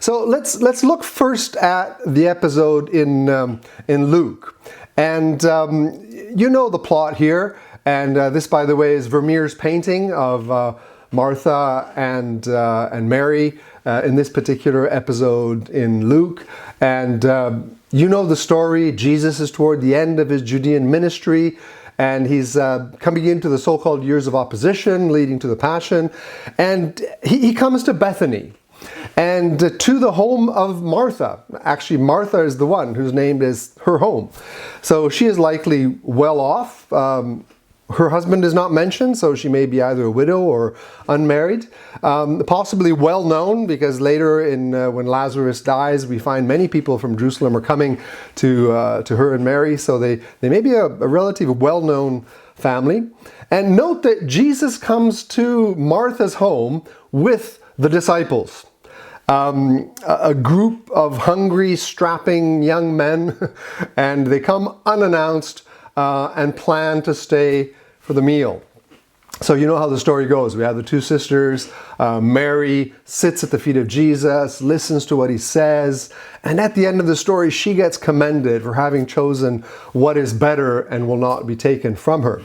So let's look first at the episode in Luke. And you know the plot here. And this, by the way, is Vermeer's painting of Martha and Mary in this particular episode in Luke. And you know the story. Jesus is toward the end of his Judean ministry, and he's coming into the so-called years of opposition leading to the Passion. And he comes to Bethany and to the home of Martha. Actually, Martha is the one whose name is her home. So she is likely well off. Her husband is not mentioned, so she may be either a widow or unmarried. Possibly well known, because later when Lazarus dies, we find many people from Jerusalem are coming to her and Mary. So they may be a relatively well-known family. And note that Jesus comes to Martha's home with the disciples. A group of hungry, strapping young men, and they come unannounced and plan to stay for the meal. So you know how the story goes. We have the two sisters. Mary sits at the feet of Jesus, listens to what he says, and at the end of the story, she gets commended for having chosen what is better and will not be taken from her.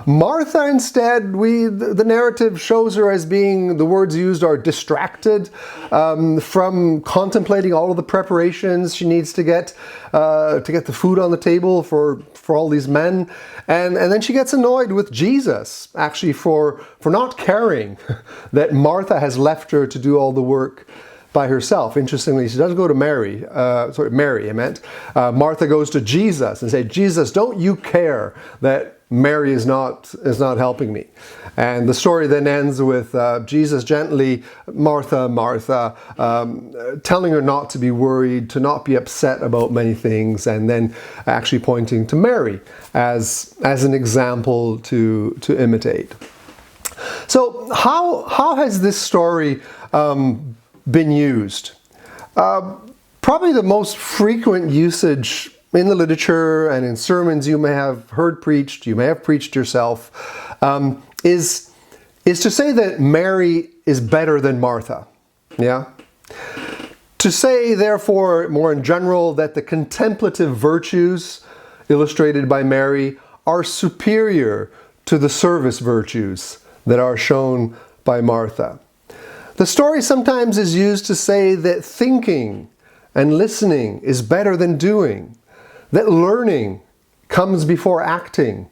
Martha, instead, the narrative shows her as being, the words used are distracted from contemplating all of the preparations she needs to get the food on the table for all these men. And then she gets annoyed with Jesus, actually, for not caring that Martha has left her to do all the work by herself. Interestingly, she doesn't go to Mary. Mary, I meant. Martha goes to Jesus and says, Jesus, don't you care that Mary is not helping me? And the story then ends with Jesus gently, Martha, Martha, telling her not to be worried, to not be upset about many things, and then actually pointing to Mary as an example to imitate. So how has this story been used? Probably the most frequent usage in the literature and in sermons you may have heard preached, you may have preached yourself, is to say that Mary is better than Martha. Yeah? To say, therefore, more in general, that the contemplative virtues illustrated by Mary are superior to the service virtues that are shown by Martha. The story sometimes is used to say that thinking and listening is better than doing, that learning comes before acting,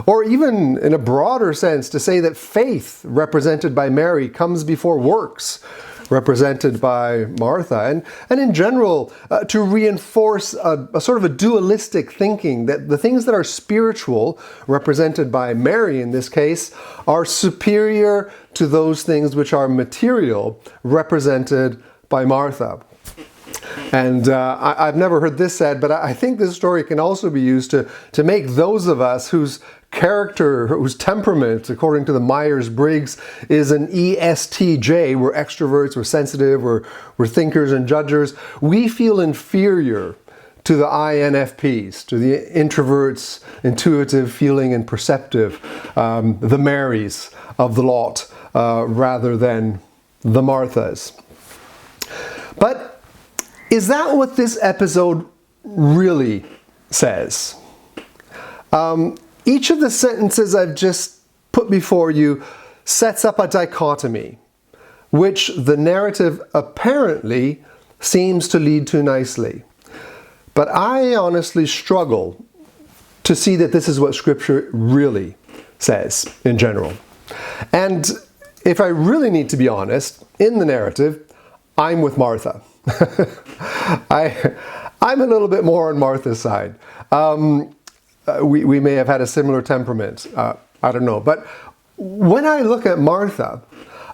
or even in a broader sense to say that faith, represented by Mary, comes before works, represented by Martha. And in general, to reinforce a sort of a dualistic thinking that the things that are spiritual, represented by Mary in this case, are superior to those things which are material, represented by Martha. And I've never heard this said, but I think this story can also be used to make those of us whose character, whose temperament, according to the Myers-Briggs, is an ESTJ, we're extroverts, we're sensitive, we're thinkers and judgers, we feel inferior to the INFPs, to the introverts, intuitive, feeling, and perceptive, the Marys of the lot, rather than the Marthas. But is that what this episode really says? Each of the sentences I've just put before you sets up a dichotomy, which the narrative apparently seems to lead to nicely. But I honestly struggle to see that this is what Scripture really says in general. And if I really need to be honest, in the narrative, I'm with Martha. I'm a little bit more on Martha's side. We may have had a similar temperament. I don't know. But when I look at Martha,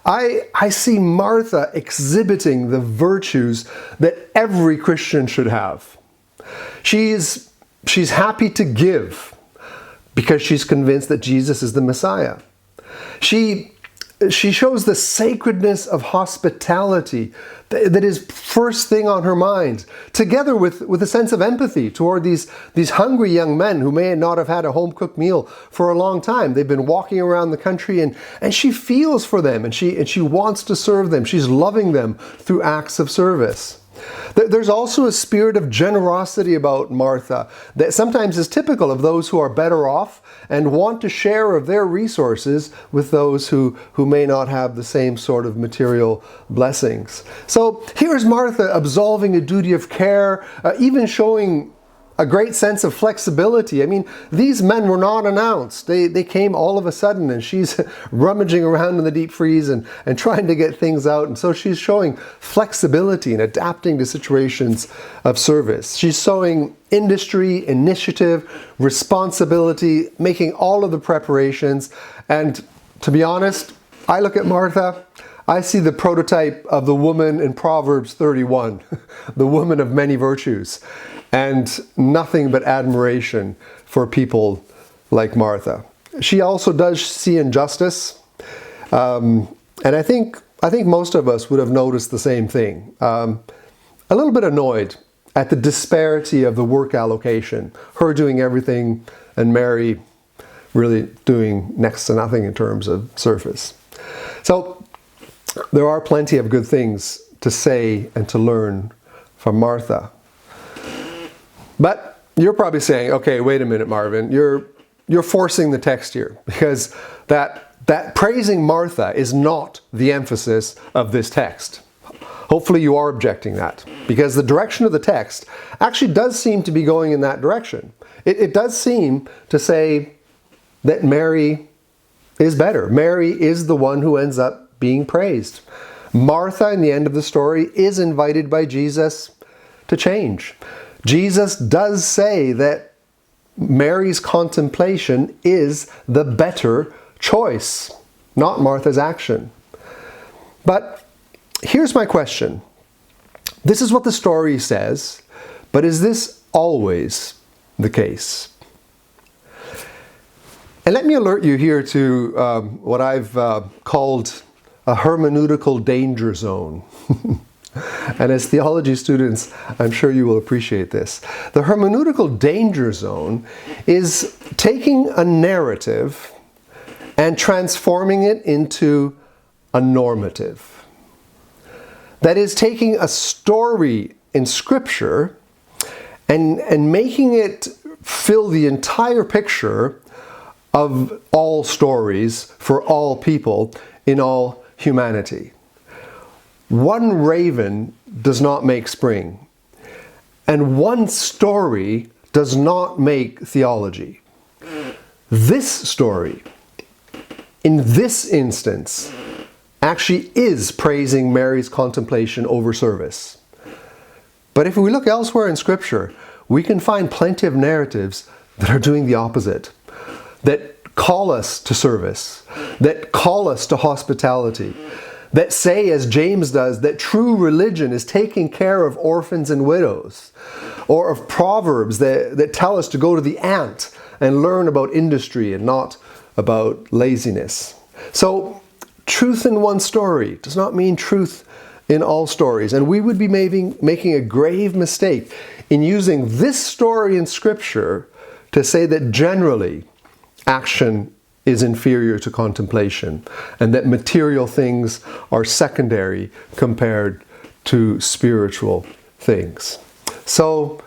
I see Martha exhibiting the virtues that every Christian should have. She's happy to give because she's convinced that Jesus is the Messiah. She she shows the sacredness of hospitality that is first thing on her mind, together with a sense of empathy toward these hungry young men who may not have had a home-cooked meal for a long time. They've been walking around the country, and she feels for them, and she wants to serve them. She's loving them through acts of service. There's also a spirit of generosity about Martha that sometimes is typical of those who are better off and want to share of their resources with those who may not have the same sort of material blessings. So here's Martha absolving a duty of care, even showing a great sense of flexibility. I mean, these men were not announced. They came all of a sudden, and she's rummaging around in the deep freeze and trying to get things out. And so she's showing flexibility and adapting to situations of service. She's showing industry, initiative, responsibility, making all of the preparations. And to be honest, I look at Martha, I see the prototype of the woman in Proverbs 31, the woman of many virtues, and nothing but admiration for people like Martha. She also does see injustice, and I think most of us would have noticed the same thing. A little bit annoyed at the disparity of the work allocation, her doing everything and Mary really doing next to nothing in terms of service. So there are plenty of good things to say and to learn from Martha. But you're probably saying, okay, wait a minute, Marvin, you're forcing the text here, because that praising Martha is not the emphasis of this text. Hopefully you are objecting that, because the direction of the text actually does seem to be going in that direction. It does seem to say that Mary is better. Mary is the one who ends up being praised. Martha, in the end of the story, is invited by Jesus to change. Jesus does say that Mary's contemplation is the better choice, not Martha's action. But here's my question. This is what the story says, but is this always the case? And let me alert you here to what I've called a hermeneutical danger zone. And as theology students, I'm sure you will appreciate this. The hermeneutical danger zone is taking a narrative and transforming it into a normative. That is, taking a story in Scripture and making it fill the entire picture of all stories for all people in all humanity. One raven does not make spring, and one story does not make theology. This story, in this instance, actually is praising Mary's contemplation over service. But if we look elsewhere in Scripture, we can find plenty of narratives that are doing the opposite, that call us to service, that call us to hospitality, that say, as James does, that true religion is taking care of orphans and widows, or of Proverbs that tell us to go to the ant and learn about industry and not about laziness. So, truth in one story does not mean truth in all stories, and we would be making a grave mistake in using this story in Scripture to say that generally action is inferior to contemplation, and that material things are secondary compared to spiritual things. So,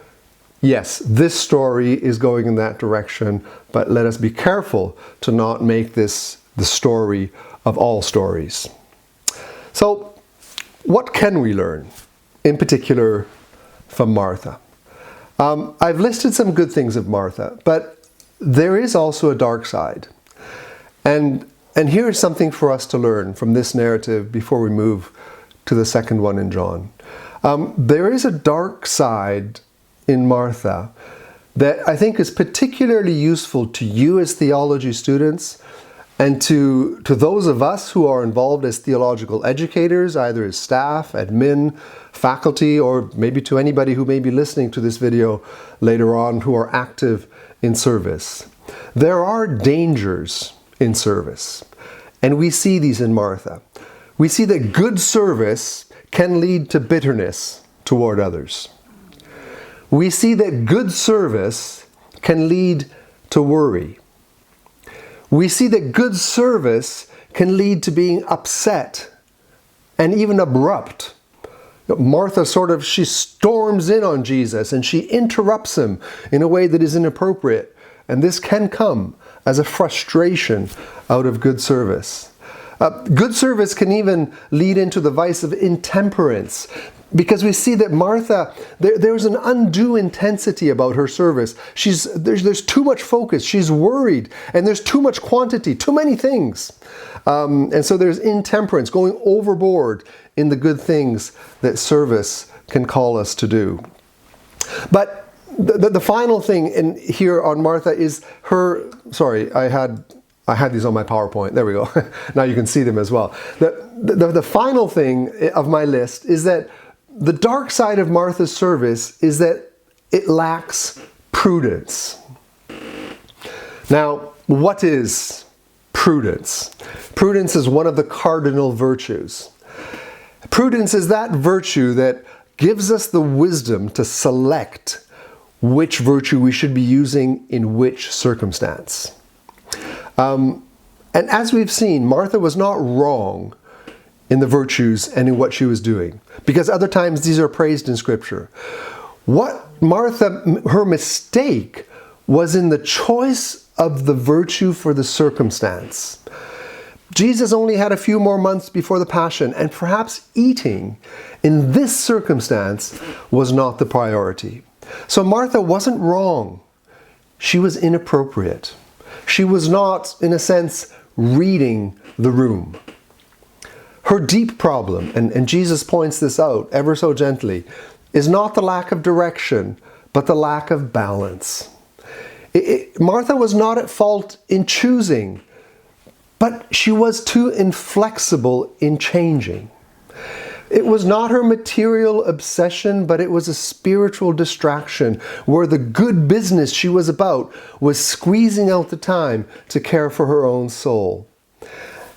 yes, this story is going in that direction, but let us be careful to not make this the story of all stories. So, what can we learn, in particular, from Martha? I've listed some good things of Martha, but there is also a dark side. And here is something for us to learn from this narrative before we move to the second one in John. There is a dark side in Martha that I think is particularly useful to you as theology students, and to those of us who are involved as theological educators, either as staff, admin, faculty, or maybe to anybody who may be listening to this video later on who are active in service. There are dangers in service. And we see these in Martha. We see that good service can lead to bitterness toward others. We see that good service can lead to worry. We see that good service can lead to being upset and even abrupt. Martha she storms in on Jesus and she interrupts him in a way that is inappropriate. And this can come as a frustration out of good service. Good service can even lead into the vice of intemperance, because we see that Martha, there's an undue intensity about her service. There's too much focus. She's worried, and there's too much quantity, too many things. And so there's intemperance, going overboard in the good things that service can call us to do. But the final thing here on Martha is her, sorry, I had these on my PowerPoint. There we go. Now you can see them as well. The final thing of my list is that the dark side of Martha's service is that it lacks prudence. Now, what is prudence? Prudence is one of the cardinal virtues. Prudence is that virtue that gives us the wisdom to select which virtue we should be using in which circumstance. And as we've seen, Martha was not wrong in the virtues and in what she was doing, because other times these are praised in Scripture. What Martha, her mistake was in the choice of the virtue for the circumstance. Jesus only had a few more months before the Passion, and perhaps eating in this circumstance was not the priority. So Martha wasn't wrong. She was inappropriate. She was not, in a sense, reading the room. Her deep problem, and Jesus points this out ever so gently, is not the lack of direction, but the lack of balance. Martha was not at fault in choosing, but she was too inflexible in changing. It was not her material obsession, but it was a spiritual distraction where the good business she was about was squeezing out the time to care for her own soul.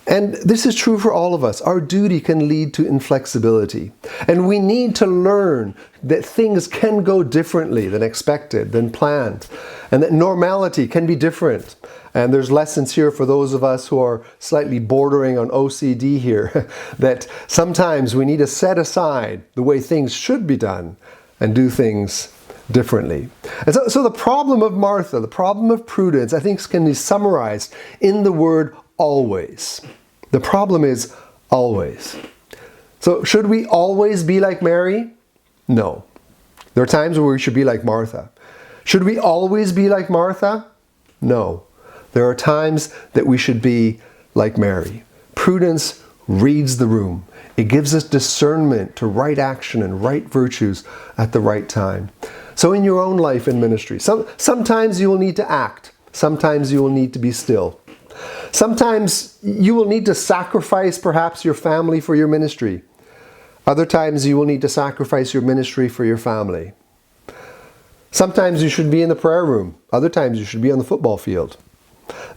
And this is true for all of us. Our duty can lead to inflexibility. And we need to learn that things can go differently than expected, than planned. And that normality can be different. And there's lessons here for those of us who are slightly bordering on OCD here, that sometimes we need to set aside the way things should be done and do things differently. And so the problem of Martha, the problem of prudence, I think can be summarized in the word always. The problem is always. So should we always be like Mary? No. There are times where we should be like Martha. Should we always be like Martha? No. There are times that we should be like Mary. Prudence reads the room. It gives us discernment to right action and right virtues at the right time. So in your own life and ministry, sometimes you will need to act. Sometimes you will need to be still. Sometimes you will need to sacrifice perhaps your family for your ministry. Other times you will need to sacrifice your ministry for your family. Sometimes you should be in the prayer room. Other times you should be on the football field.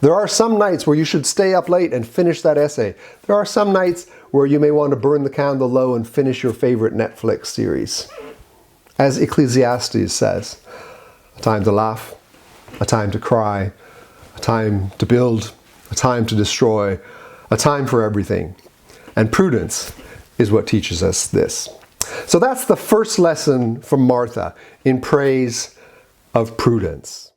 There are some nights where you should stay up late and finish that essay. There are some nights where you may want to burn the candle low and finish your favorite Netflix series. As Ecclesiastes says, a time to laugh, a time to cry, a time to build, a time to destroy, a time for everything. And prudence is what teaches us this. So that's the first lesson from Martha in Praise of Prudence.